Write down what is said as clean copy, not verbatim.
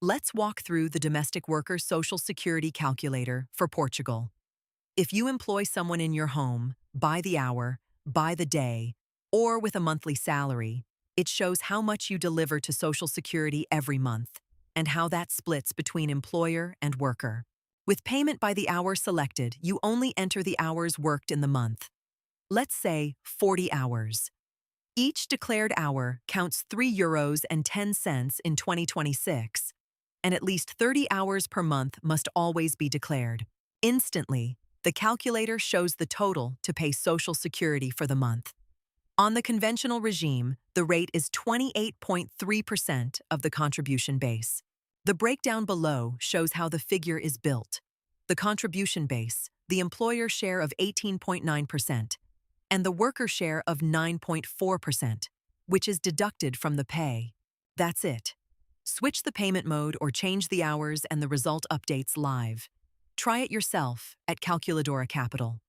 Let's walk through the domestic worker Social Security calculator for Portugal. If you employ someone in your home, by the hour, by the day, or with a monthly salary, it shows how much you deliver to Social Security every month and how that splits between employer and worker. With payment by the hour selected, you only enter the hours worked in the month. Let's say 40 hours. Each declared hour counts €3 and 10 cents in 2026, and at least 30 hours per month must always be declared. Instantly, the calculator shows the total to pay Social Security for the month. On the conventional regime, the rate is 28.3% of the contribution base. The breakdown below shows how the figure is built. The contribution base, the employer share of 18.9%, and the worker share of 9.4%, which is deducted from the pay. That's it. Switch the payment mode or change the hours and the result updates live. Try it yourself at Calculadora Capital.